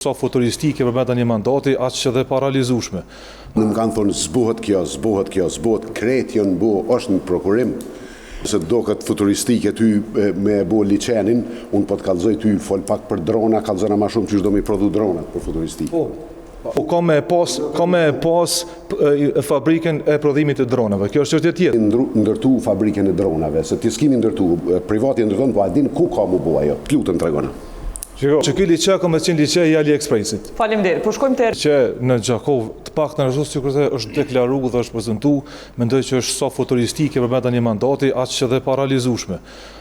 Sa futuristike për meta një mandati, aq që dhe paralizueshme. Në më kanë thonë zbuhet kjo, krejt janë bo, është në prokurim. Se do këtë futuristike ty me bo liçenin, unë po të kallëzoj ty fol pak për drona, kallëzona ma shumë që do mi prodhu dronat për futuristike. Po ka me pas fabrikën e prodhimit të dronave. Kjo është çështje tjetër. Ndërtu fabrikën e dronave, se ti s'kemi ndërtu, privati ndërton, po a din ku ka mu bo ajo, t'lutem tregona. Që ky liçe ka me qenë liçe i AliExpressit. Faleminderit. Po shkojmë te që në Gjakov të paktën është deklaruar dhe është prezantuar, mendoj që është sa futuristike për meta një mandati, aq që dhe paralizueshme.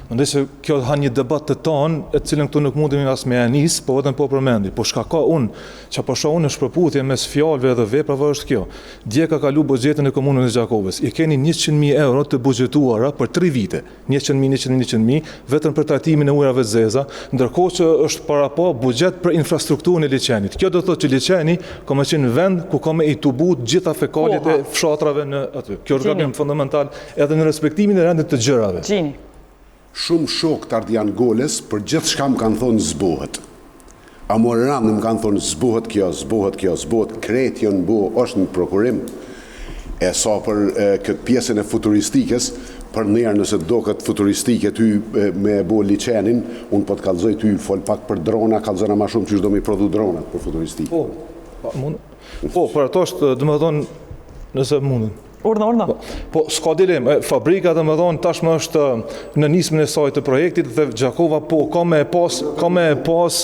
Mendoj se kjo ha një debat të tonë, e cilën këtu nuk mundemi as me anis, po vetëm po përmendi. Po shka ka unë, që po shoh unë shpërputje mes fjalëve dhe veprave është kjo. Dje ka kalu buxhetin e komunës së Gjakovës. I keni 100.000 euro të buxhetuara për 3 vite. 100.000, vetëm për trajtimin e ujrave të zeza, ndërkohë që është para po buxhet për infrastrukturën e liçenit. Kjo do të thotë që liçeni ka më qenë vend ku ka me i tubu gjitha fekalet e fshatrave në aty. Kjo është gabim fundamental edhe në respektimin e rendit të gjërave. Shumë shokë të ardhian goles për gjithë shka më kanë thonë zbohet. A morë randë më kanë thonë zbohet kjo, krejt janë bo, është në prokurim. E sa për këtë pjesën e futuristikës, për njerë nëse do këtë futuristike ty me bo liçenin, unë po të kallëzoj ty fol pak për drona, kallëzona ma shumë që do mi prodhu dronat për futuristike. Për ato është, dhe më thonë, nëse mundën. Urna. Po, s'ka dilem, fabrika dhe më thonë tashmë është në nismën e saj të projektit dhe Gjakova po ka me pas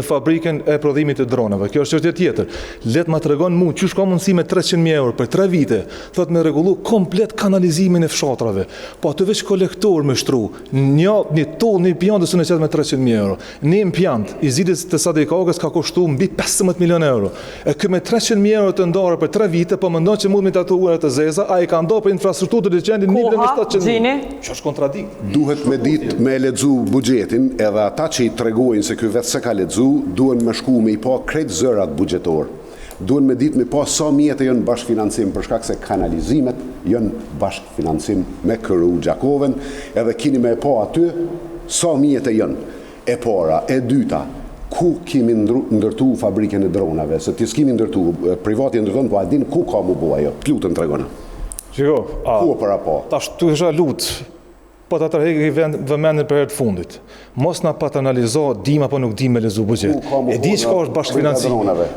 fabrikën e prodhimit të dronave. Kjo është çështje tjetër. Let ma tregon mu, çu ka mundësi me 300.000 euro për 3 vite, thot me rregullu komplet kanalizimin e fshatrave. Po aty veç kolektor me shtru, një toll, një pjantë së në qetë me 300.000 euro. Një pjantë i zidit të Sadikakës ka kushtu mbi 15 milion euro. E kë me 300.000 euro të ndarë për 3 vite, po mendon që mund me tatuar të zeza, a i ka ndo për infrastrukturë të liçenit 1.700.000. Që është kontradikt. Duhet me ditë me lexu buxhetin, edhe ata që i tregojnë se ky vetë se ka lexu, duhen me shku me i pa krejt zërat buxhetor. Duhen me ditë me pa sa mjete janë bashkëfinancim, për shkak se kanalizimet janë bashkëfinancim me KRU Gjakovën, edhe kini me pa aty sa mjete janë. E para, e dyta, ku kemi ndërtu fabrikën e dronave, se ti s'kemi ndërtu, privati ndërton, po a din ku ka mu bo ajo, t'lutem tregona. Ku para po? Tash tu isha lutë, po të tërheki vëmendin për herë të fundit. Mos na paternalizo, dim apo nuk dim me lezu buxhet. E di çka është bashkëfinancim.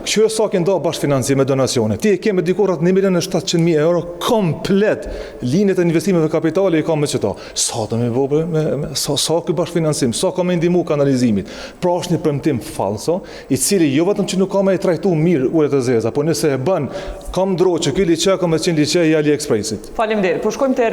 Kjo sa që ndo bashkëfinancim me donacione. Ti e ke me dikurat 1.700.000 euro komplet linjet e investimeve kapitale i ka me qëto. Sa të me vopre, sa ky bashkëfinancim, sa ka me ndimu kanalizimit. Pra është një premtim falso, i cili jo vetëm që nuk ka me i trajtu mirë ujët e zeza, po nëse e bën, kam ndro që ky liçe ka me qenë liçe i AliExpressit. Faleminderit. Po shkojmë te